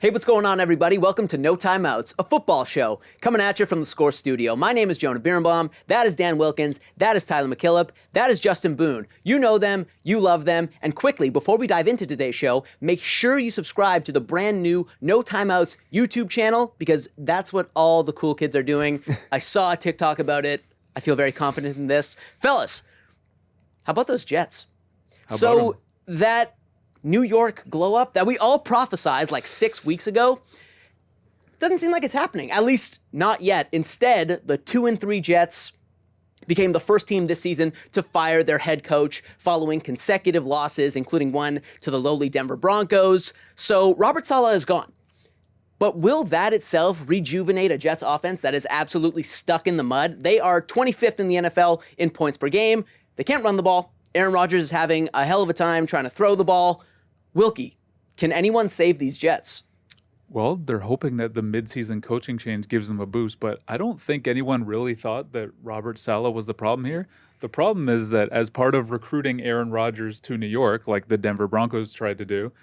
Hey, what's going on, everybody? Welcome to No Timeouts, a football show coming at you from the Score Studio. My name is Jonah Birnbaum. That is Dan Wilkins. That is Tyler MacKillop. That is Justin Boone. You know them. You love them. And quickly, before we dive into today's show, make sure you subscribe to the brand new No Timeouts YouTube channel because that's what all the cool kids are doing. I saw a TikTok about it. I feel very confident in this. Fellas, how about those Jets? That New York glow-up that we all prophesized like 6 weeks ago doesn't seem like it's happening, at least not yet. Instead, the 2-3 Jets became the first team this season to fire their head coach following consecutive losses, including one to the lowly Denver Broncos. So Robert Saleh is gone. But will that itself rejuvenate a Jets offense that is absolutely stuck in the mud? They are 25th in the NFL in points per game. They can't run the ball. Aaron Rodgers is having a hell of a time trying to throw the ball. Wilkie, can anyone save these Jets? Well, they're hoping that the midseason coaching change gives them a boost, but I don't think anyone really thought that Robert Saleh was the problem here. The problem is that as part of recruiting Aaron Rodgers to New York, like the Denver Broncos tried to do,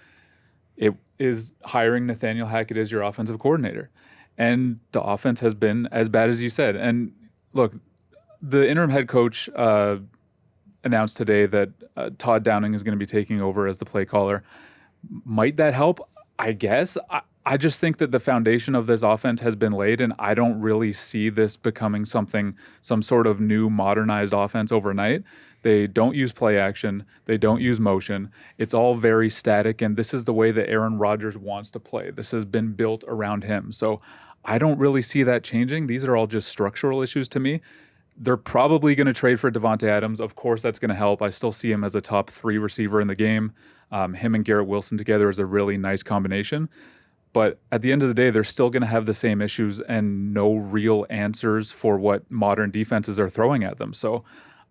it is hiring Nathaniel Hackett as your offensive coordinator. And the offense has been as bad as you said. And look, the interim head coach announced today that Todd Downing is going to be taking over as the play caller. Might that help? I guess. I just think that the foundation of this offense has been laid, and I don't really see this becoming some sort of new modernized offense overnight. They don't use play action. They don't use motion. It's all very static, and this is the way that Aaron Rodgers wants to play. This has been built around him. So I don't really see that changing. These are all just structural issues to me. They're probably going to trade for Devontae Adams. Of course, that's going to help. I still see him as a top 3 receiver in the game. Him and Garrett Wilson together is a really nice combination. But at the end of the day, they're still going to have the same issues and no real answers for what modern defenses are throwing at them. So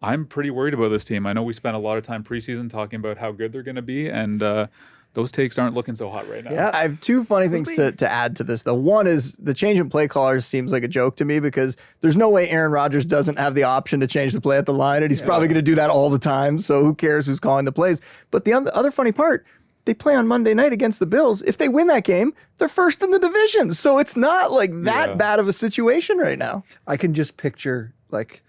I'm pretty worried about this team. I know we spent a lot of time preseason talking about how good they're going to be, and those takes aren't looking so hot right now. Yeah, I have two funny things to add to this. The one is the change in play callers seems like a joke to me because there's no way Aaron Rodgers doesn't have the option to change the play at the line, and he's probably going to do that all the time, so who cares who's calling the plays. But the other funny part, they play on Monday night against the Bills. If they win that game, they're first in the division, so it's not like that bad of a situation right now. I can just picture, like,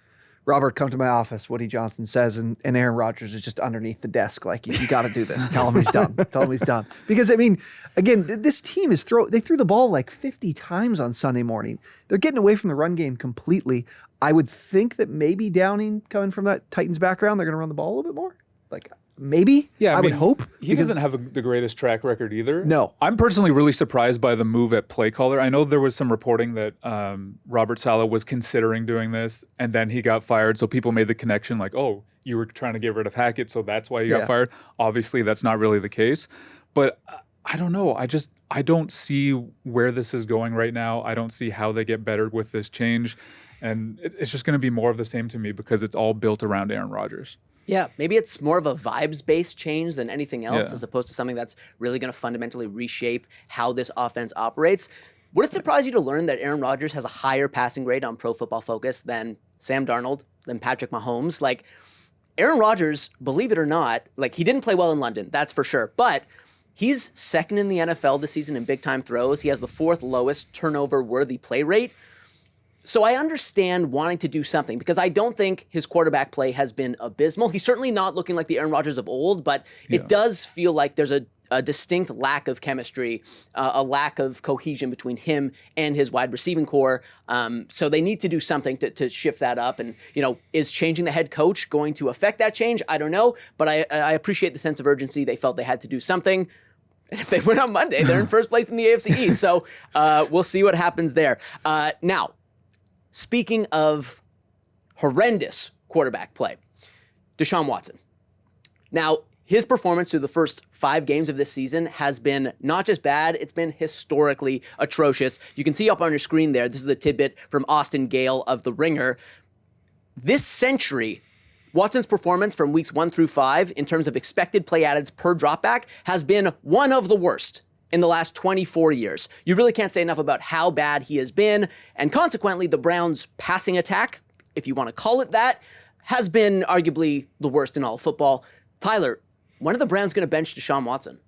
Robert, come to my office, Woody Johnson says, and Aaron Rodgers is just underneath the desk like, you got to do this. Tell him he's done. Tell him he's done. Because, I mean, again, this team they threw the ball like 50 times on Sunday morning. They're getting away from the run game completely. I would think that maybe Downing, coming from that Titans background, they're going to run the ball a little bit more. Like, maybe. Yeah, I would hope. He doesn't have the greatest track record either. No. I'm personally really surprised by the move at play caller. I know there was some reporting that Robert Saleh was considering doing this, and then he got fired. So people made the connection like, oh, you were trying to get rid of Hackett, so that's why you got fired. Obviously, that's not really the case. But I don't know. I don't see where this is going right now. I don't see how they get better with this change. And it's just going to be more of the same to me because it's all built around Aaron Rodgers. Yeah, maybe it's more of a vibes-based change than anything else, as opposed to something that's really going to fundamentally reshape how this offense operates. Would it surprise you to learn that Aaron Rodgers has a higher passing grade on Pro Football Focus than Sam Darnold, than Patrick Mahomes? Like, Aaron Rodgers, believe it or not, like, he didn't play well in London, that's for sure, but he's second in the NFL this season in big-time throws. He has the 4th lowest turnover-worthy play rate. So I understand wanting to do something because I don't think his quarterback play has been abysmal. He's certainly not looking like the Aaron Rodgers of old, but it does feel like there's a distinct lack of chemistry, a lack of cohesion between him and his wide receiving core. So they need to do something to shift that up. And, is changing the head coach going to affect that change? I don't know, but I appreciate the sense of urgency. They felt they had to do something. And if they win on Monday, they're in first place in the AFC East. So we'll see what happens there. Now, speaking of horrendous quarterback play, Deshaun Watson. Now, his performance through the first 5 games of this season has been not just bad, it's been historically atrocious. You can see up on your screen there, this is a tidbit from Austin Gale of The Ringer. This century, Watson's performance from weeks 1 through 5 in terms of expected play addeds per dropback has been one of the worst in the last 24 years. You really can't say enough about how bad he has been, and consequently, the Browns' passing attack, if you want to call it that, has been arguably the worst in all of football. Tyler, when are the Browns going to bench Deshaun Watson?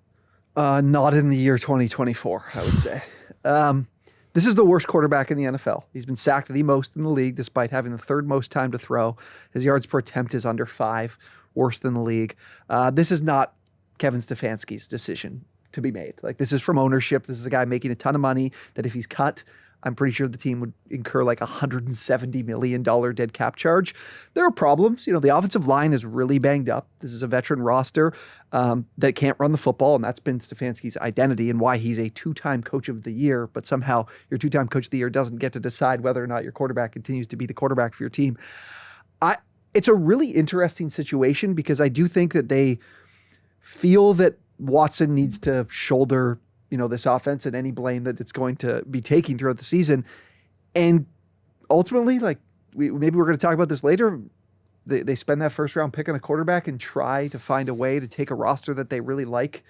Not in the year 2024, I would say. This is the worst quarterback in the NFL. He's been sacked the most in the league, despite having the third most time to throw. His yards per attempt is under 5, worse than the league. This is not Kevin Stefanski's decision to be made. Like, this is from ownership. This is a guy making a ton of money that if he's cut, I'm pretty sure the team would incur like $170 million dead cap charge. There are problems. The offensive line is really banged up. This is a veteran roster that can't run the football, and that's been Stefanski's identity and why he's a 2-time coach of the year, but somehow your 2-time coach of the year doesn't get to decide whether or not your quarterback continues to be the quarterback for your team. It's a really interesting situation because I do think that they feel that Watson needs to shoulder this offense and any blame that it's going to be taking throughout the season. And ultimately, like maybe we're going to talk about this later, they spend that first round pick on a quarterback and try to find a way to take a roster that they really like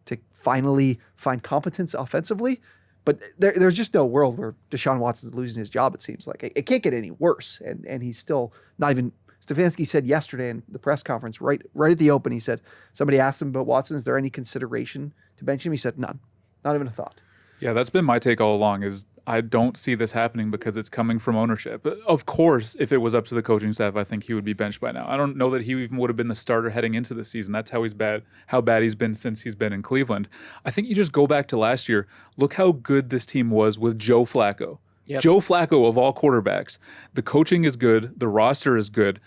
to finally find competence offensively. But there's just no world where Deshaun Watson's losing his job, it seems like. It can't get any worse. And he's still not even... Stefanski said yesterday in the press conference, right at the open, he said, somebody asked him about Watson, is there any consideration to bench him? He said, none. Not even a thought. Yeah, that's been my take all along is I don't see this happening because it's coming from ownership. Of course, if it was up to the coaching staff, I think he would be benched by now. I don't know that he even would have been the starter heading into the season. That's how bad he's been since he's been in Cleveland. I think you just go back to last year. Look how good this team was with Joe Flacco. Yep. Joe Flacco of all quarterbacks. The coaching is good. The roster is good.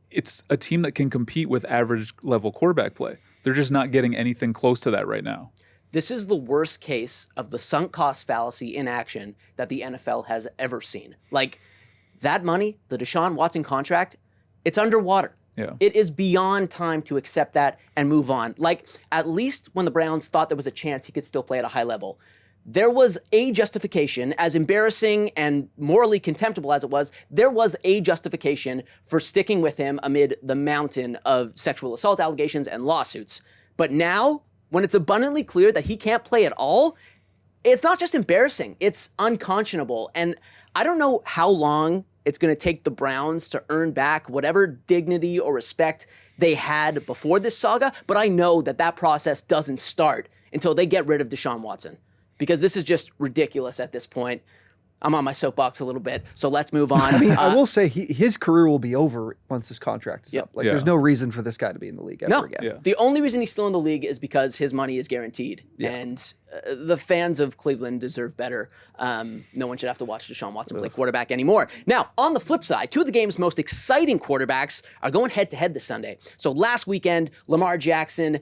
It's a team that can compete with average level quarterback play. They're just not getting anything close to that right now. This is the worst case of the sunk cost fallacy in action that the NFL has ever seen. Like, that money, the Deshaun Watson contract, it's underwater. Yeah. It is beyond time to accept that and move on. Like, at least when the Browns thought there was a chance he could still play at a high level, there was a justification, as embarrassing and morally contemptible as it was, there was a justification for sticking with him amid the mountain of sexual assault allegations and lawsuits. But now, when it's abundantly clear that he can't play at all, it's not just embarrassing, it's unconscionable. And I don't know how long it's going to take the Browns to earn back whatever dignity or respect they had before this saga, but I know that that process doesn't start until they get rid of Deshaun Watson. Because this is just ridiculous at this point. I'm on my soapbox a little bit, so let's move on. I mean, I will say his career will be over once his contract is up. Like, there's no reason for this guy to be in the league ever again. Yeah. The only reason he's still in the league is because his money is guaranteed. Yeah. And the fans of Cleveland deserve better. No one should have to watch Deshaun Watson play quarterback anymore. Now, on the flip side, two of the game's most exciting quarterbacks are going head-to-head this Sunday. So last weekend, Lamar Jackson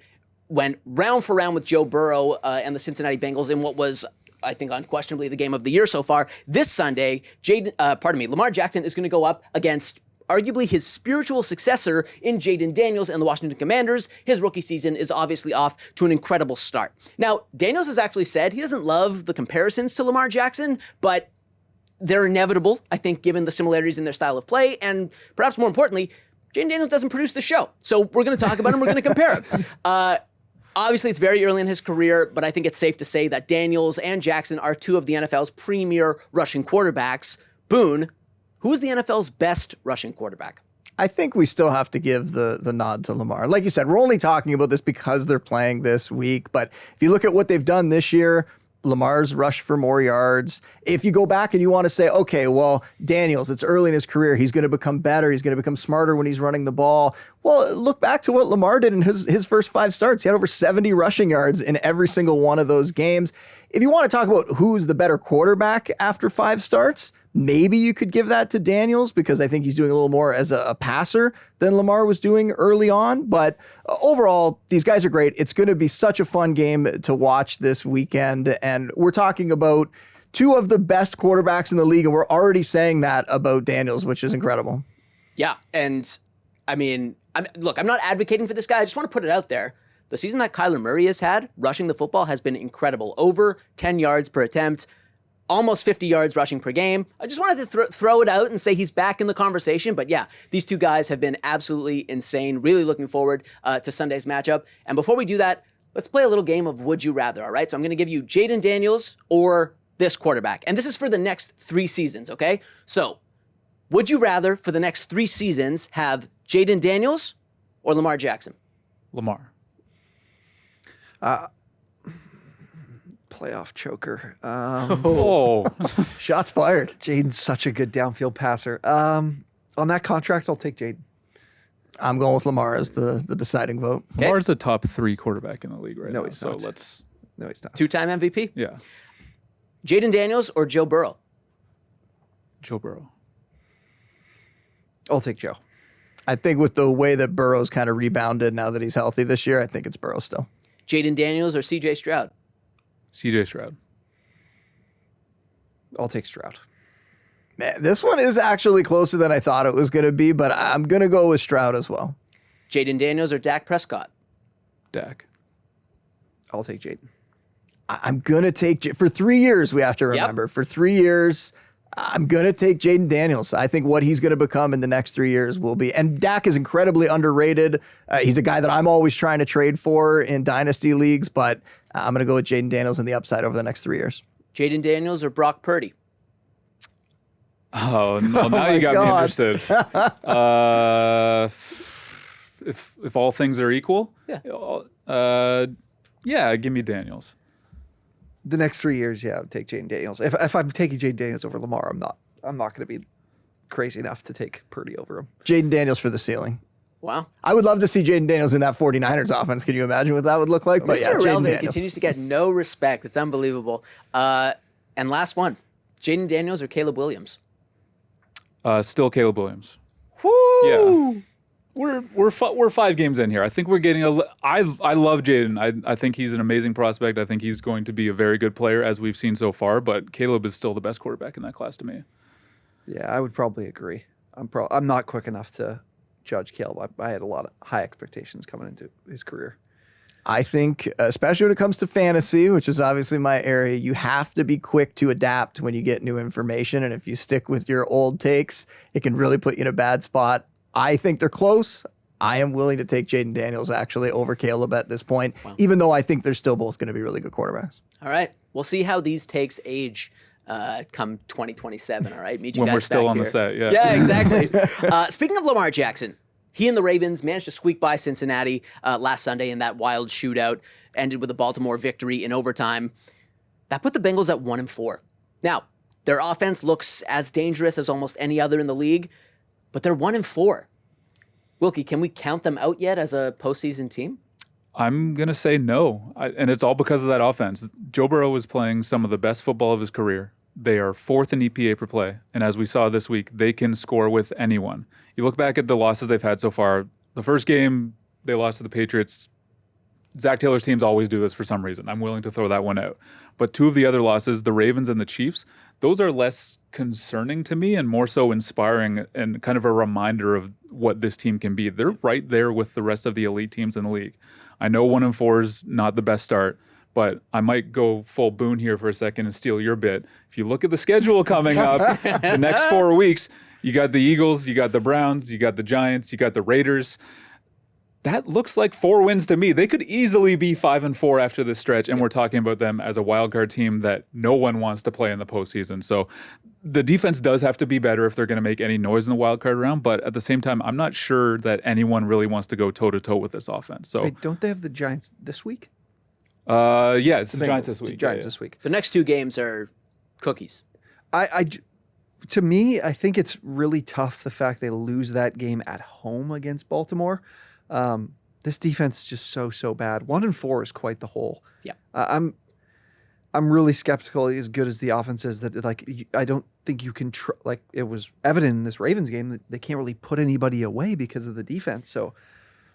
went round for round with Joe Burrow and the Cincinnati Bengals in what was, I think, unquestionably the game of the year so far. This Sunday, Lamar Jackson is going to go up against arguably his spiritual successor in Jayden Daniels and the Washington Commanders. His rookie season is obviously off to an incredible start. Now, Daniels has actually said he doesn't love the comparisons to Lamar Jackson, but they're inevitable, I think, given the similarities in their style of play, and perhaps more importantly, Jayden Daniels doesn't produce the show. So we're going to talk about him, we're going to compare him. Obviously, it's very early in his career, but I think it's safe to say that Daniels and Jackson are two of the NFL's premier rushing quarterbacks. Boone, who is the NFL's best rushing quarterback? I think we still have to give the nod to Lamar. Like you said, we're only talking about this because they're playing this week, but if you look at what they've done this year, Lamar's rushed for more yards. If you go back and you want to say, okay, well, Daniels, it's early in his career. He's going to become better. He's going to become smarter when he's running the ball. Well, look back to what Lamar did in his first 5 starts. He had over 70 rushing yards in every single one of those games. If you want to talk about who's the better quarterback after 5 starts, maybe you could give that to Daniels because I think he's doing a little more as a passer than Lamar was doing early on. But overall, these guys are great. It's going to be such a fun game to watch this weekend. And we're talking about two of the best quarterbacks in the league, and we're already saying that about Daniels, which is incredible. Yeah, and I mean, look, I'm not advocating for this guy. I just want to put it out there. The season that Kyler Murray has had rushing the football has been incredible. Over 10 yards per attempt. Almost 50 yards rushing per game. I just wanted to throw it out and say he's back in the conversation. But yeah, these two guys have been absolutely insane. Really looking forward to Sunday's matchup. And before we do that, let's play a little game of Would You Rather, all right? So I'm going to give you Jayden Daniels or this quarterback. And this is for the next 3 seasons, okay? So would you rather for the next 3 seasons have Jayden Daniels or Lamar Jackson? Lamar. playoff choker. Oh, Shots fired. Jayden's such a good downfield passer. On that contract, I'll take Jayden. I'm going with Lamar as the deciding vote. Lamar's a top 3 quarterback in the league right No, now. he's so not. let's, No, he's not. 2-time MVP? yeah, Jayden Daniels or Joe Burrow? Joe Burrow. I'll take Joe. I think with the way that Burrow's kind of rebounded now that he's healthy this year, I think it's Burrow still. Jayden Daniels or CJ Stroud? CJ Stroud. I'll take Stroud. Man, this one is actually closer than I thought it was going to be, but I'm going to go with Stroud as well. Jayden Daniels or Dak Prescott? Dak. I'll take Jayden. I'm going to take, for 3 years, we have to remember, for 3 years, I'm going to take Jayden Daniels. I think what he's going to become in the next 3 years will be, and Dak is incredibly underrated. He's a guy that I'm always trying to trade for in dynasty leagues, but I'm going to go with Jayden Daniels and the upside over the next 3 years. Jayden Daniels or Brock Purdy? Oh, no, now you got me interested. If all things are equal, yeah, give me Daniels. The next 3 years, yeah, I would take Jayden Daniels. If I'm taking Jayden Daniels over Lamar, I'm not going to be crazy enough to take Purdy over him. Jayden Daniels for the ceiling. Wow. I would love to see Jayden Daniels in that 49ers offense. Can you imagine what that would look like? But Mr. yeah, Jayden Irrelevant Daniels. continues to get no respect. It's unbelievable. And last one, Jayden Daniels or Caleb Williams? Still Caleb Williams. Woo! Yeah. We're 5 games in here. I think we're getting I love Jayden. I think he's an amazing prospect. I think he's going to be a very good player as we've seen so far, but Caleb is still the best quarterback in that class to me. Yeah, I would probably agree. I'm not quick enough to judge Caleb. I had a lot of high expectations coming into his career. I think, especially when it comes to fantasy, which is obviously my area, you have to be quick to adapt when you get new information. And if you stick with your old takes, it can really put you in a bad spot. I think they're close. I am willing to take Jayden Daniels actually over Caleb at this point, even though I think they're still both going to be really good quarterbacks. All right. We'll see how these takes age come 2027, all right? Meet you When guys we're still back on here. the set, yeah. Yeah, exactly. Speaking of Lamar Jackson, he and the Ravens managed to squeak by Cincinnati last Sunday in that wild shootout, ended with a Baltimore victory in overtime. That put the Bengals at 1-4. Now, their offense looks as dangerous as almost any other in the league, but they're 1-4. Wilkie, can we count them out yet as a postseason team? I'm going to say no, and it's all because of that offense. Joe Burrow is playing some of the best football of his career. They are 4th in EPA per play, and as we saw this week, they can score with anyone. You look back at the losses they've had so far. The first game, they lost to the Patriots. Zach Taylor's teams always do this for some reason. I'm willing to throw that one out. But 2 of the other losses, the Ravens and the Chiefs, those are less concerning to me and more so inspiring and kind of a reminder of what this team can be. They're right there with the rest of the elite teams in the league. I know 1-4 is not the best start, but I might go full Boone here for a second and steal your bit. If you look at the schedule coming up, the next 4 weeks, you got the Eagles, you got the Browns, you got the Giants, you got the Raiders. That looks like 4 wins to me. They could easily be 5-4 after this stretch, and we're talking about them as a wild card team that no one wants to play in the postseason. So the defense does have to be better if they're going to make any noise in the wild card round. But at the same time, I'm not sure that anyone really wants to go toe to toe with this offense. So Wait, don't they have the Giants this week? Yeah, it's the Giants this week. Giants Yeah. this week. The next 2 games are cookies. To me, I think it's really tough the fact they lose that game at home against Baltimore. This defense is just so bad. 1-4 is quite the hole. Yeah. I'm really skeptical as good as the offense is that I don't think you can like it was evident in this Ravens game that they can't really put anybody away because of the defense. So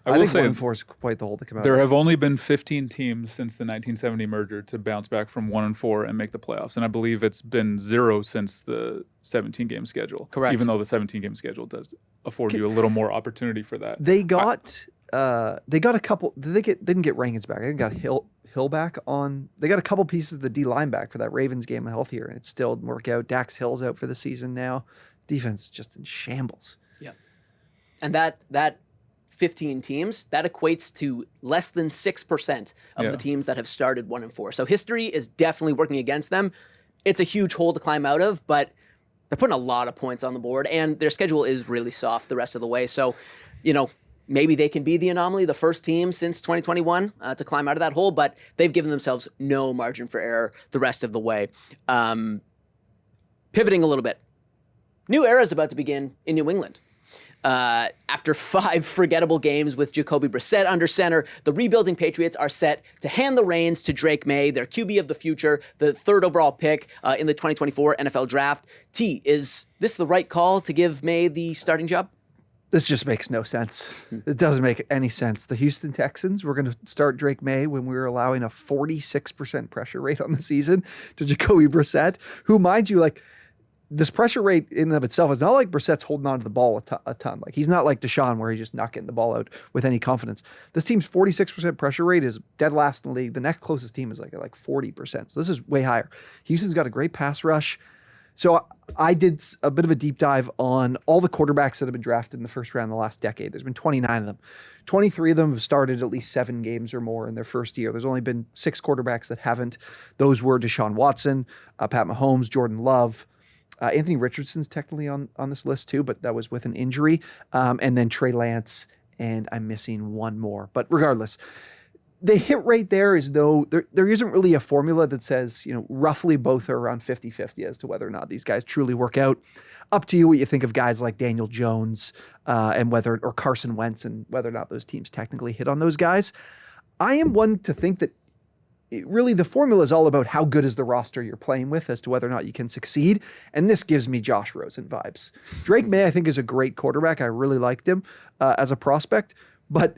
I think 1-4 is quite the hole to come out. There have only been 15 teams since the 1970 merger to bounce back from 1-4 and make the playoffs, and I believe it's been 0 since the 17-game schedule. Correct. Even though the 17-game schedule does afford you a little more opportunity for that. They got a couple. They didn't get Rankins back. I think got Hill back on. They got a couple pieces of the D line back for that Ravens game healthier, and it still didn't work out. Dax Hill's out for the season now. Defense just in shambles. Yeah. And that 15 teams, that equates to less than 6% of the teams that have started 1-4. So history is definitely working against them. It's a huge hole to climb out of, but they're putting a lot of points on the board, and their schedule is really soft the rest of the way. So, maybe they can be the anomaly, the first team since 2021 to climb out of that hole, but they've given themselves no margin for error the rest of the way. Pivoting a little bit. New era is about to begin in New England. After 5 forgettable games with Jacoby Brissett under center, the rebuilding Patriots are set to hand the reins to Drake Maye, their QB of the future, the 3rd overall pick in the 2024 NFL Draft. T, is this the right call to give Maye the starting job? This just makes no sense. It doesn't make any sense. The Houston Texans were going to start Drake Maye when we were allowing a 46% pressure rate on the season to Jacoby Brissett, who, mind you, like, this pressure rate in and of itself is not like Brissett's holding on to the ball a ton. Like, he's not like Deshaun where he's just not getting the ball out with any confidence. This team's 46% pressure rate is dead last in the league. The next closest team is like 40%. So this is way higher. Houston's got a great pass rush. So I did a bit of a deep dive on all the quarterbacks that have been drafted in the first round in the last decade. There's been 29 of them. 23 of them have started at least 7 games or more in their first year. There's only been 6 quarterbacks that haven't. Those were Deshaun Watson, Pat Mahomes, Jordan Love. Anthony Richardson's technically on this list too, but that was with an injury. And then Trey Lance, and I'm missing one more. But regardless, the hit rate there is there isn't really a formula that says, roughly both are around 50-50 as to whether or not these guys truly work out. Up to you what you think of guys like Daniel Jones or Carson Wentz and whether or not those teams technically hit on those guys. I am one to think that really the formula is all about how good is the roster you're playing with as to whether or not you can succeed. And this gives me Josh Rosen vibes. Drake Maye, I think, is a great quarterback. I really liked him as a prospect, but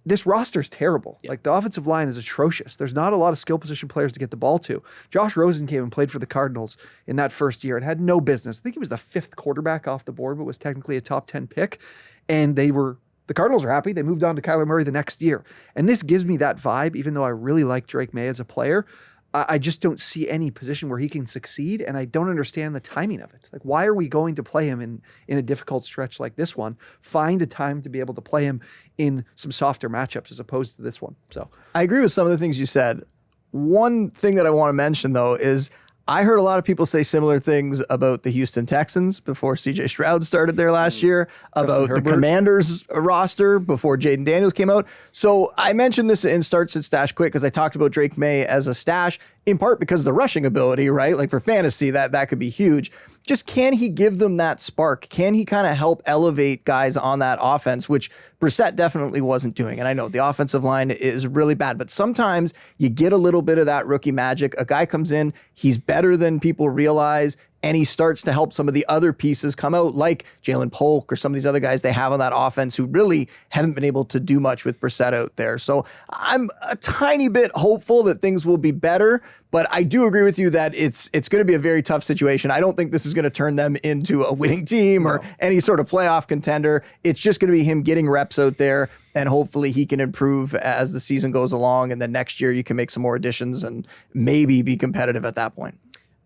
this roster's terrible. Yep. Like, the offensive line is atrocious. There's not a lot of skill position players to get the ball to. Josh Rosen came and played for the Cardinals in that first year and had no business. I think he was the 5th quarterback off the board, but was technically a top 10 pick. And the Cardinals are happy. They moved on to Kyler Murray the next year. And this gives me that vibe, even though I really like Drake Maye as a player. I just don't see any position where he can succeed, and I don't understand the timing of it. Like, why are we going to play him in a difficult stretch like this one? Find a time to be able to play him in some softer matchups as opposed to this one. So I agree with some of the things you said. One thing that I want to mention, though, is I heard a lot of people say similar things about the Houston Texans before C.J. Stroud started there last year, about the Commanders roster before Jayden Daniels came out. So I mentioned this in Start, Sit, Stash, Quick because I talked about Drake Maye as a stash, in part because of the rushing ability, right? Like, for fantasy, that could be huge. Just, can he give them that spark? Can he kind of help elevate guys on that offense, which Brissett definitely wasn't doing? And I know the offensive line is really bad, but sometimes you get a little bit of that rookie magic. A guy comes in, he's better than people realize, and he starts to help some of the other pieces come out, like Jalen Polk or some of these other guys they have on that offense who really haven't been able to do much with Brissett out there. So I'm a tiny bit hopeful that things will be better, but I do agree with you that it's going to be a very tough situation. I don't think this is going to turn them into a winning team or any sort of playoff contender. It's just going to be him getting reps out there, and hopefully he can improve as the season goes along, and then next year you can make some more additions and maybe be competitive at that point.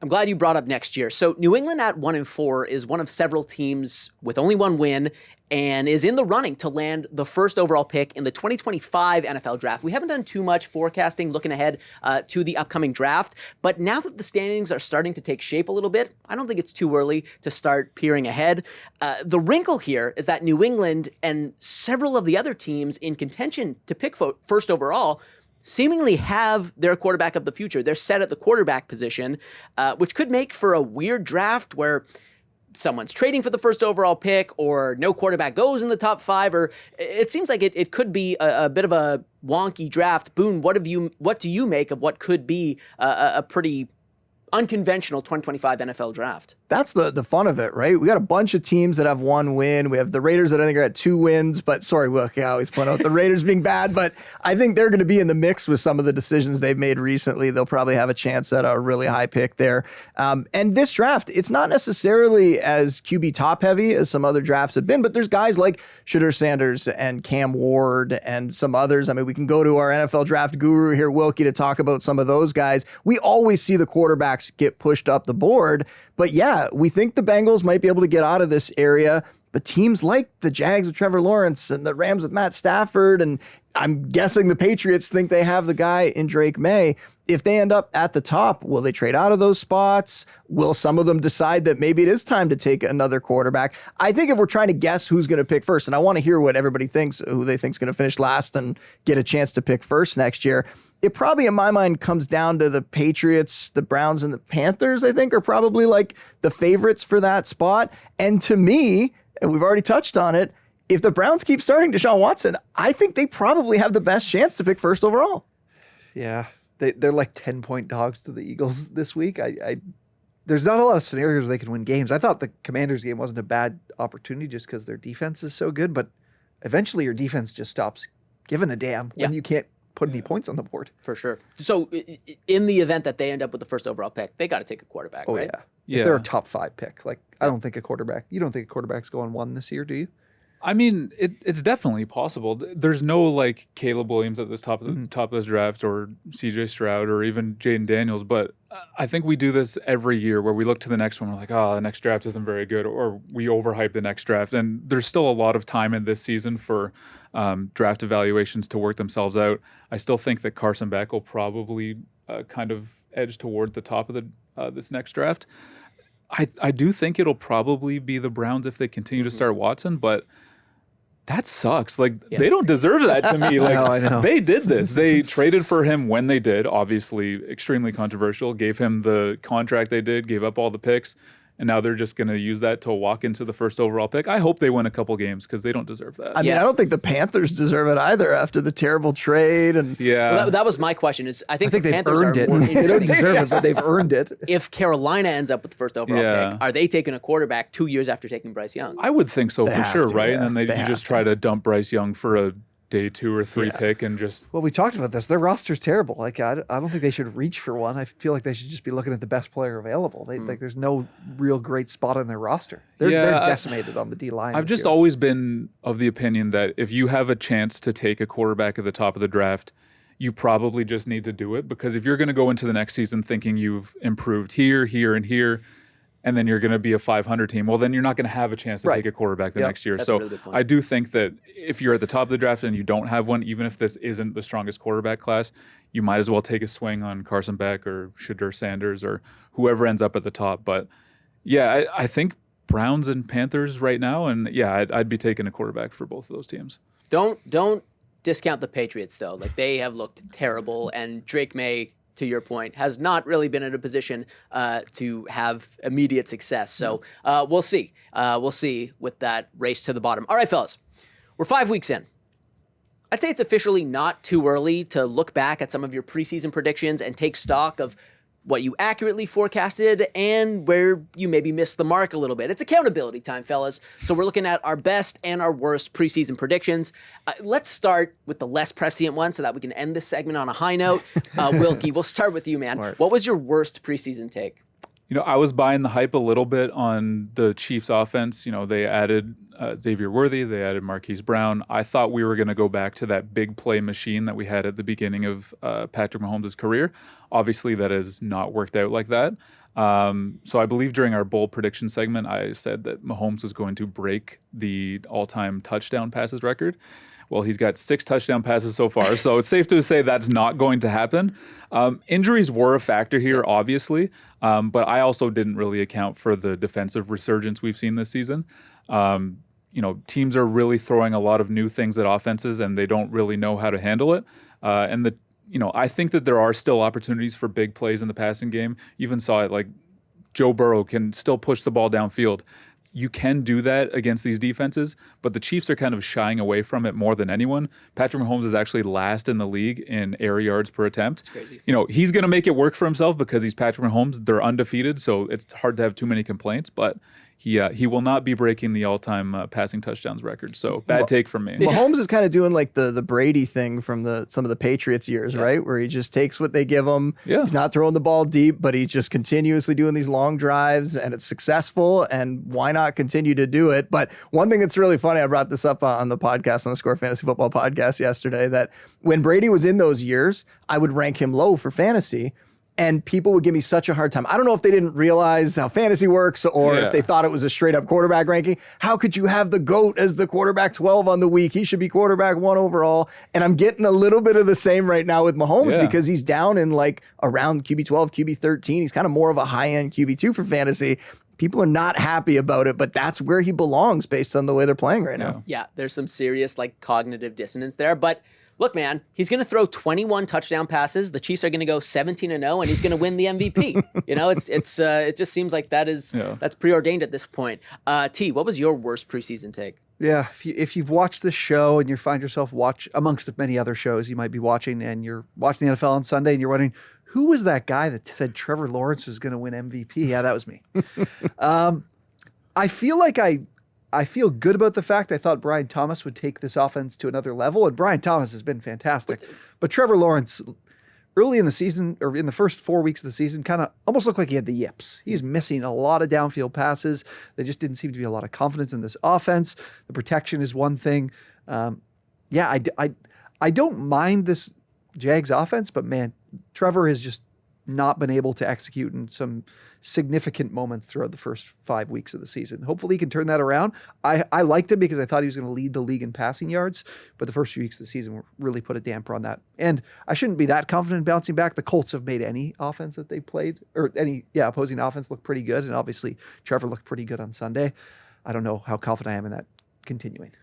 I'm glad you brought up next year. So New England at 1-4 is one of several teams with only one win and is in the running to land the 1st overall pick in the 2025 NFL Draft. We haven't done too much forecasting looking ahead to the upcoming draft, but now that the standings are starting to take shape a little bit, I don't think it's too early to start peering ahead. The wrinkle here is that New England and several of the other teams in contention to pick 1st overall seemingly have their quarterback of the future. They're set at the quarterback position, which could make for a weird draft where someone's trading for the 1st overall pick or no quarterback goes in the top 5, or it seems like it could be a bit of a wonky draft. Boone, what do you make of what could be a pretty unconventional 2025 NFL draft? That's the fun of it, right? We got a bunch of teams that have 1 win. We have the Raiders that I think are at 2 wins, but sorry, Wilk, I always point out the Raiders being bad, but I think they're going to be in the mix with some of the decisions they've made recently. They'll probably have a chance at a really high pick there. And this draft, it's not necessarily as QB top heavy as some other drafts have been, but there's guys like Shedeur Sanders and Cam Ward and some others. I mean, we can go to our NFL draft guru here, Wilkie, to talk about some of those guys. We always see the quarterbacks get pushed up the board, but yeah, we think the Bengals might be able to get out of this area, but teams like the Jags with Trevor Lawrence and the Rams with Matt Stafford, and I'm guessing the Patriots think they have the guy in Drake Maye. if they end up at the top, will they trade out of those spots? Will some of them decide that maybe it is time to take another quarterback? I think if we're trying to guess who's going to pick first, and I want to hear what everybody thinks, who they think is going to finish last and get a chance to pick first next year, it probably, in my mind, comes down to the Patriots, the Browns, and the Panthers, I think, are probably like the favorites for that spot. And to me, and we've already touched on it, if the Browns keep starting Deshaun Watson, I think they probably have the best chance to pick first overall. Yeah. They're like 10-point dogs to the Eagles this week. There's not a lot of scenarios where they can win games. I thought the Commanders game wasn't a bad opportunity just because their defense is so good, but eventually your defense just stops giving a damn when you can't put any points on the board. For sure. So in the event that they end up with the first overall pick, they got to take a quarterback, right? Yeah. If they're a top 5 pick, like you don't think a quarterback's going 1 this year, do you? I mean, it's definitely possible. There's no like Caleb Williams at the top of this draft, or CJ Stroud, or even Jayden Daniels. But I think we do this every year where we look to the next one. We're like, oh, the next draft isn't very good, or we overhype the next draft. And there's still a lot of time in this season for draft evaluations to work themselves out. I still think that Carson Beck will probably kind of edge toward the top of this next draft. I do think it'll probably be the Browns if they continue to start Watson, but that sucks. Like, they don't deserve that to me. Like, I know. They did this. They traded for him when they did, obviously extremely controversial, gave him the contract they did, gave up all the picks, and now they're just going to use that to walk into the first overall pick. I hope they win a couple games because they don't deserve that. I mean, I don't think the Panthers deserve it either after the terrible trade. And well, that was my question. I think the they've Panthers earned are it. more They don't interesting. deserve it, but they've earned it. If Carolina ends up with the first overall pick, are they taking a quarterback 2 years after taking Bryce Young? I would think so for sure, right? yeah. And then you just try to dump Bryce Young for a day 2 or 3 pick and just... Well, we talked about this. Their roster's terrible. Like, I don't think they should reach for one. I feel like they should just be looking at the best player available. Like, there's no real great spot in their roster. They're decimated on the D-line. I've just always been of the opinion that if you have a chance to take a quarterback at the top of the draft, you probably just need to do it, because if you're going to go into the next season thinking you've improved here, here, and here, and then you're going to be a 500 team, well, then you're not going to have a chance to take a quarterback the next year. That's so a really good point. I do think that if you're at the top of the draft and you don't have one, even if this isn't the strongest quarterback class, you might as well take a swing on Carson Beck or Shadur Sanders or whoever ends up at the top. But yeah, I think Browns and Panthers right now, and yeah, I'd be taking a quarterback for both of those teams. Don't discount the Patriots, though. Like, they have looked terrible, and Drake Maye, to your point, has not really been in a position to have immediate success. So we'll see. We'll see with that race to the bottom. All right, fellas, we're 5 weeks in. I'd say it's officially not too early to look back at some of your preseason predictions and take stock of what you accurately forecasted and where you maybe missed the mark a little bit. It's accountability time, fellas. So we're looking at our best and our worst preseason predictions. Let's start with the less prescient one so that we can end this segment on a high note. Wilkie, we'll start with you, man. What was your worst preseason take? You know, I was buying the hype a little bit on the Chiefs offense. You know, they added Xavier Worthy, they added Marquise Brown. I thought we were going to go back to that big play machine that we had at the beginning of Patrick Mahomes' career. Obviously, that has not worked out like that. So I believe during our bold prediction segment, I said that Mahomes was going to break the all-time touchdown passes record. Well, he's got 6 touchdown passes so far, so it's safe to say that's not going to happen. Injuries were a factor here, obviously, but I also didn't really account for the defensive resurgence we've seen this season. You know, teams are really throwing a lot of new things at offenses, and they don't really know how to handle it. I think that there are still opportunities for big plays in the passing game. You even saw it, like Joe Burrow can still push the ball downfield. You can do that against these defenses, but the Chiefs are kind of shying away from it more than anyone. Patrick Mahomes is actually last in the league in air yards per attempt. That's crazy. You know, he's going to make it work for himself because he's Patrick Mahomes. They're undefeated, so it's hard to have too many complaints, but he will not be breaking the all-time passing touchdowns record. So bad take from me. Mahomes is kind of doing like the Brady thing from some of the Patriots years, right? Where he just takes what they give him. Yeah. He's not throwing the ball deep, but he's just continuously doing these long drives, and it's successful. And why not continue to do it? But one thing that's really funny, I brought this up on the podcast, on the Score Fantasy Football podcast yesterday, that when Brady was in those years, I would rank him low for fantasy. and people would give me such a hard time. I don't know if they didn't realize how fantasy works or if they thought it was a straight up quarterback ranking. How could you have the GOAT as the quarterback 12 on the week? He should be quarterback 1 overall. And I'm getting a little bit of the same right now with Mahomes because he's down in like around QB 12, QB 13. He's kind of more of a high end QB 2 for fantasy. People are not happy about it, but that's where he belongs based on the way they're playing right now. Yeah, there's some serious like cognitive dissonance there, but look, man, he's going to throw 21 touchdown passes. The Chiefs are going to go 17-0, and he's going to win the MVP. It just seems like that's preordained at this point. T, what was your worst preseason take? Yeah, if you've watched this show and you find yourself amongst the many other shows you might be watching, and you're watching the NFL on Sunday, and you're wondering, who was that guy that said Trevor Lawrence was going to win MVP? Yeah, that was me. I feel like I feel good about the fact I thought Brian Thomas would take this offense to another level, and Brian Thomas has been fantastic. But Trevor Lawrence, early in the season, or in the first 4 weeks of the season, kind of almost looked like he had the yips. He was missing a lot of downfield passes. There just didn't seem to be a lot of confidence in this offense. The protection is one thing. I don't mind this Jags offense, but man, Trevor has just not been able to execute in some significant moments throughout the first 5 weeks of the season. Hopefully he can turn that around. I liked him because I thought he was going to lead the league in passing yards, but the first few weeks of the season really put a damper on that. And I shouldn't be that confident in bouncing back. The Colts have made any offense that they played, or any opposing offense look pretty good, and obviously Trevor looked pretty good on Sunday. I don't know how confident I am in that continuing.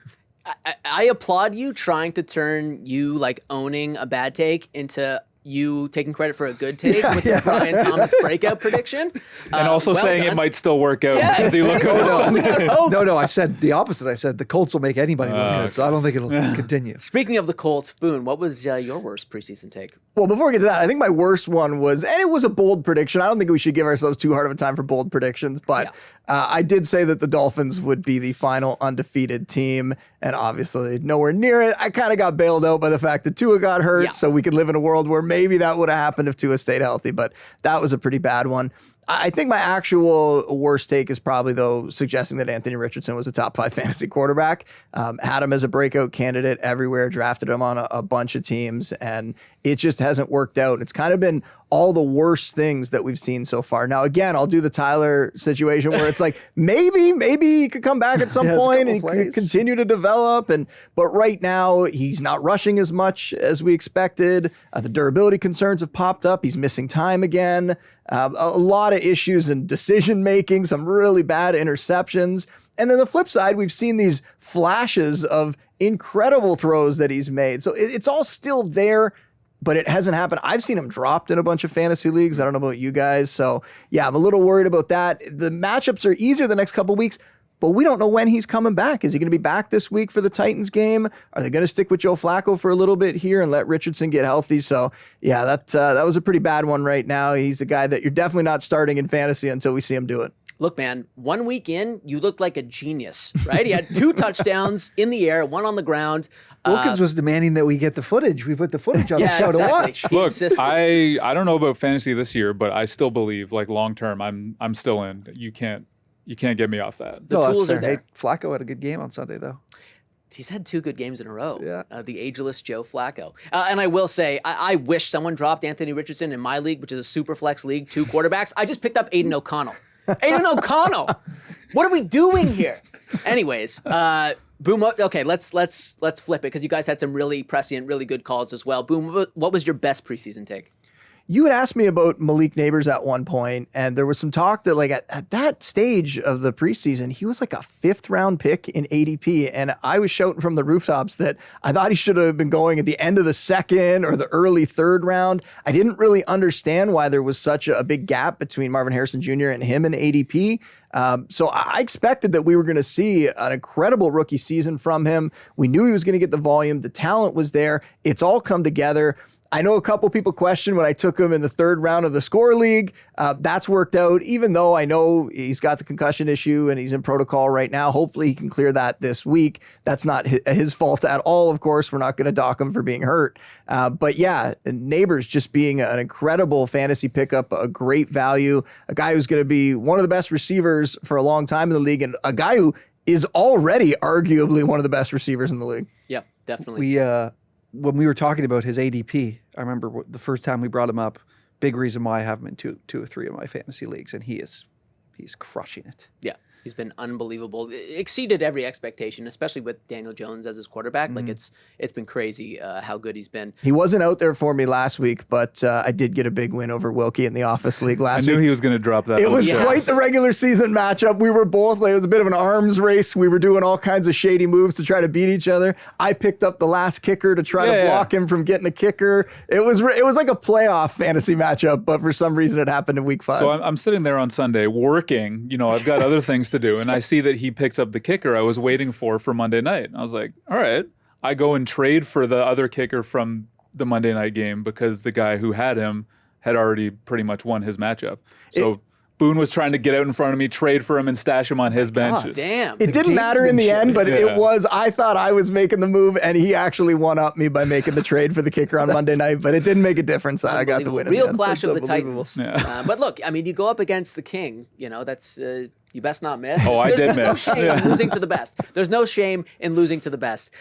I applaud you trying to turn you like owning a bad take into you taking credit for a good take with the Brian Thomas breakout prediction. And also saying it might still work out because he looked good. No, I said the opposite. I said the Colts will make anybody look good, so I don't think it'll continue. Speaking of the Colts, Boone, what was your worst preseason take? Well, before we get to that, I think my worst one was, and it was a bold prediction. I don't think we should give ourselves too hard of a time for bold predictions, but I did say that the Dolphins would be the final undefeated team, and obviously nowhere near it. I kind of got bailed out by the fact that Tua got hurt, so we could live in a world where maybe that would have happened if Tua stayed healthy, but that was a pretty bad one. I think my actual worst take is probably, though, suggesting that Anthony Richardson was a top 5 fantasy quarterback. Had him as a breakout candidate everywhere, drafted him on a bunch of teams, and it just hasn't worked out. It's kind of been all the worst things that we've seen so far. Now, again, I'll do the Tyler situation where it's like, maybe he could come back at some point and he could continue to develop. But right now, he's not rushing as much as we expected. The durability concerns have popped up. He's missing time again. A lot of issues in decision-making, some really bad interceptions. And then the flip side, we've seen these flashes of incredible throws that he's made. So it's all still there, but it hasn't happened. I've seen him dropped in a bunch of fantasy leagues. I don't know about you guys. So yeah, I'm a little worried about that. The matchups are easier the next couple of weeks, but we don't know when he's coming back. Is he going to be back this week for the Titans game? Are they going to stick with Joe Flacco for a little bit here and let Richardson get healthy? So yeah, that was a pretty bad one right now. He's a guy that you're definitely not starting in fantasy until we see him do it. Look, man, 1 week in, you looked like a genius, right? He had 2 touchdowns in the air, 1 on the ground. Wilkins was demanding that we get the footage. We put the footage on the show to watch. Look, I don't know about fantasy this year, but I still believe, like, long term, I'm still in. You can't get me off that. The tools are there. Hey, Flacco had a good game on Sunday, though. He's had 2 good games in a row. Yeah. The ageless Joe Flacco. And I will say, I wish someone dropped Anthony Richardson in my league, which is a super flex league, 2 quarterbacks. I just picked up Aiden O'Connell. Aiden O'Connell! What are we doing here? Anyways, Boom. Okay, let's flip it because you guys had some really prescient, really good calls as well. Boom. What was your best preseason take? You had asked me about Malik Neighbors at one point, and there was some talk that like at that stage of the preseason, he was like a 5th round pick in ADP. And I was shouting from the rooftops that I thought he should have been going at the end of the 2nd or the early 3rd round. I didn't really understand why there was such a big gap between Marvin Harrison Jr. and him in ADP. So I expected that we were going to see an incredible rookie season from him. We knew he was going to get the volume. The talent was there. It's all come together. I know a couple people questioned when I took him in the 3rd round of the score league. That's worked out, even though I know he's got the concussion issue and he's in protocol right now. Hopefully he can clear that this week. That's not his fault at all, of course. We're not going to dock him for being hurt. But yeah, Neighbors just being an incredible fantasy pickup, a great value, a guy who's going to be one of the best receivers for a long time in the league, and a guy who is already arguably one of the best receivers in the league. Yep, definitely. When we were talking about his ADP, I remember the first time we brought him up, big reason why I have him in two or three of my fantasy leagues, and he's crushing it. Yeah. He's been unbelievable. Exceeded every expectation, especially with Daniel Jones as his quarterback. Like it's been crazy how good he's been. He wasn't out there for me last week, but I did get a big win over Wilkie in the office league last week. I knew he was going to drop that. It was quite the regular season matchup. We were both like, it was a bit of an arms race. We were doing all kinds of shady moves to try to beat each other. I picked up the last kicker to try to block him from getting a kicker. It was like a playoff fantasy matchup, but for some reason it happened in week 5. So I'm sitting there on Sunday working. I've got other things to do, and I see that he picks up the kicker I was waiting for Monday night. And I was like, all right. I go and trade for the other kicker from the Monday night game because the guy who had him had already pretty much won his matchup. So Boone was trying to get out in front of me, trade for him, and stash him on his bench. God, damn. It didn't matter in the end, but I thought I was making the move, and he actually one-upped me by making the trade for the kicker on Monday night, but it didn't make a difference. I got the win. Real clash of the Titans. But look, I mean, you go up against the king, that's... you best not miss. Oh, I did miss. No shame in losing to the best. There's no shame in losing to the best.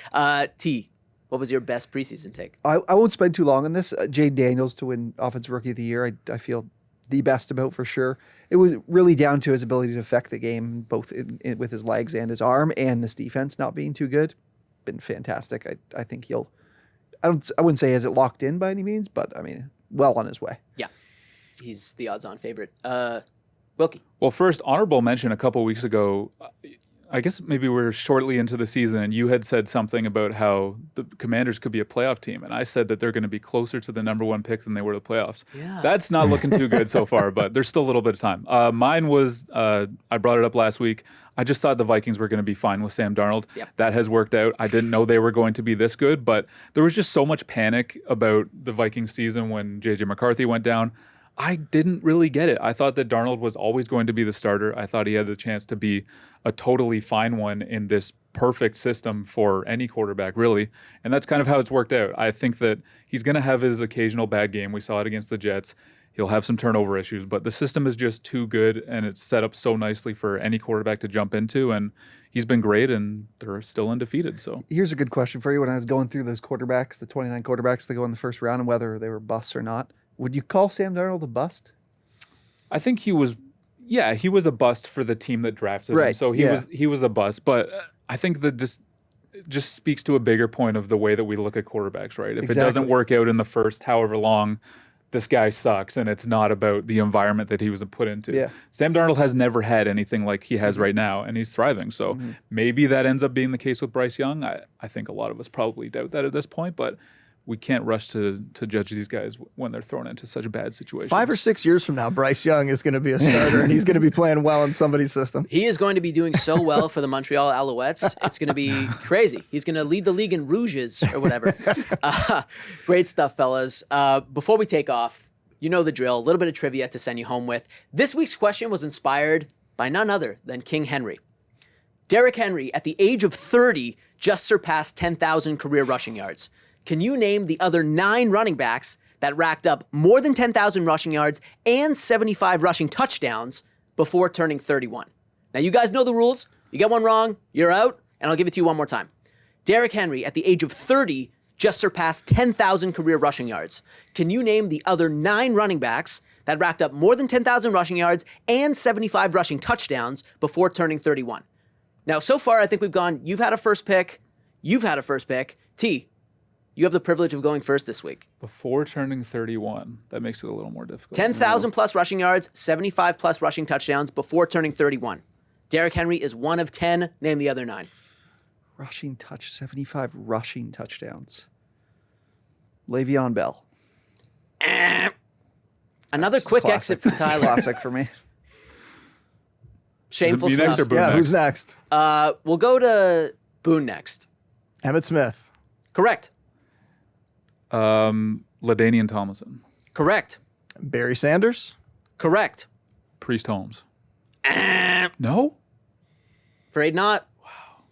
T, what was your best preseason take? I won't spend too long on this. Jayden Daniels to win Offensive Rookie of the Year, I feel the best about for sure. It was really down to his ability to affect the game, both with his legs and his arm, and this defense not being too good. Been fantastic. I think I wouldn't say has it locked in by any means, but I mean, well on his way. Yeah, he's the odds-on favorite. Wilkie. Well, first, honorable mention a couple weeks ago, I guess maybe we're shortly into the season, and you had said something about how the Commanders could be a playoff team, and I said that they're going to be closer to the number 1 pick than they were to the playoffs. Yeah. That's not looking too good so far, but there's still a little bit of time. Mine was, I brought it up last week, I just thought the Vikings were going to be fine with Sam Darnold. Yep. That has worked out. I didn't know they were going to be this good, but there was just so much panic about the Vikings season when J.J. McCarthy went down. I didn't really get it. I thought that Darnold was always going to be the starter. I thought he had the chance to be a totally fine one in this perfect system for any quarterback, really. And that's kind of how it's worked out. I think that he's going to have his occasional bad game. We saw it against the Jets. He'll have some turnover issues, but the system is just too good, and it's set up so nicely for any quarterback to jump into, and he's been great, and they're still undefeated. So here's a good question for you. When I was going through those quarterbacks, the 29 quarterbacks that go in the first round, and whether they were busts or not, would you call Sam Darnold a bust? I think he was a bust for the team that drafted him. So he was a bust, but I think that just speaks to a bigger point of the way that we look at quarterbacks, right? If it doesn't work out in the first however long, this guy sucks, and it's not about the environment that he was put into. Yeah. Sam Darnold has never had anything like he has right now, and he's thriving. So maybe that ends up being the case with Bryce Young. I think a lot of us probably doubt that at this point, but we can't rush to judge these guys when they're thrown into such bad situations. 5 or 6 years from now, Bryce Young is going to be a starter, and he's going to be playing well in somebody's system. He is going to be doing so well for the Montreal Alouettes. It's going to be crazy. He's going to lead the league in rouges or whatever. Great stuff, fellas. Before we take off, you know the drill. A little bit of trivia to send you home with. This week's question was inspired by none other than King Henry. Derrick Henry, at the age of 30, just surpassed 10,000 career rushing yards. Can you name the other 9 running backs that racked up more than 10,000 rushing yards and 75 rushing touchdowns before turning 31? Now, you guys know the rules. You get one wrong, you're out, and I'll give it to you one more time. Derrick Henry, at the age of 30, just surpassed 10,000 career rushing yards. Can you name the other 9 running backs that racked up more than 10,000 rushing yards and 75 rushing touchdowns before turning 31? Now, so far, I think we've gone, you've had a first pick, you've had a first pick. T, you have the privilege of going first this week. Before turning 31, that makes it a little more difficult. 10,000 plus rushing yards, 75 plus rushing touchdowns before turning 31. Derrick Henry is one of 10. Name the other 9. 75 rushing touchdowns. Le'Veon Bell. Another quick exit for Tyler. Classic for me. Shameful Is it me next stuff. or Boone Yeah, next? who's next? We'll go to Boone next. Emmitt Smith. Correct. LaDainian Tomlinson. Correct. Barry Sanders. Correct. Priest Holmes. No? Afraid not. Wow.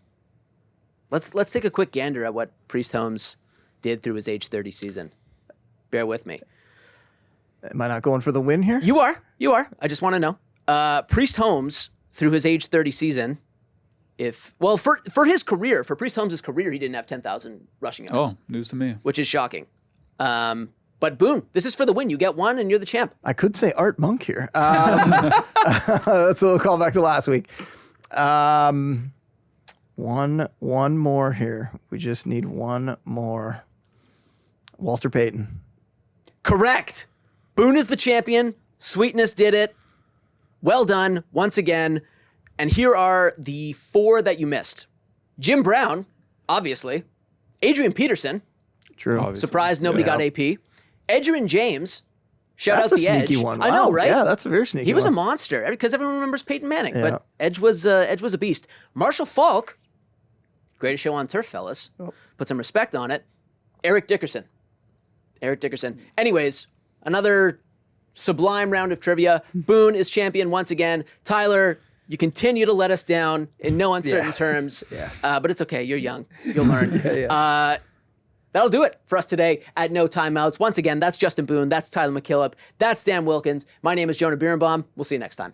Let's take a quick gander at what Priest Holmes did through his age 30 season. Bear with me. Am I not going for the win here? You are. I just want to know. Priest Holmes, through his age 30 season, for his career, for Priest Holmes' career, he didn't have 10,000 rushing yards. Oh, news to me. Which is shocking. But Boone, this is for the win. You get one, and you're the champ. I could say Art Monk here. That's a little callback to last week. One more here. We just need one more. Walter Payton. Correct. Boone is the champion. Sweetness did it. Well done once again. And here are the 4 that you missed. Jim Brown, obviously. Adrian Peterson. True. Obviously. Surprised nobody got AP. Edgerrin James. Shout That's out a the sneaky Edge. one. I know, Wow. right? Yeah, that's a very sneaky one. He was a monster because everyone remembers Peyton Manning, Yeah. but Edge was a beast. Marshall Faulk, greatest show on turf, fellas. Put some respect on it. Eric Dickerson. Anyways, another sublime round of trivia. Boone is champion once again. Tyler, you continue to let us down in no uncertain terms. But it's okay. You're young. You'll learn. That'll do it for us today at No Timeouts. Once again, that's Justin Boone. That's Tyler MacKillop. That's Dan Wilkins. My name is Jonah Birnbaum. We'll see you next time.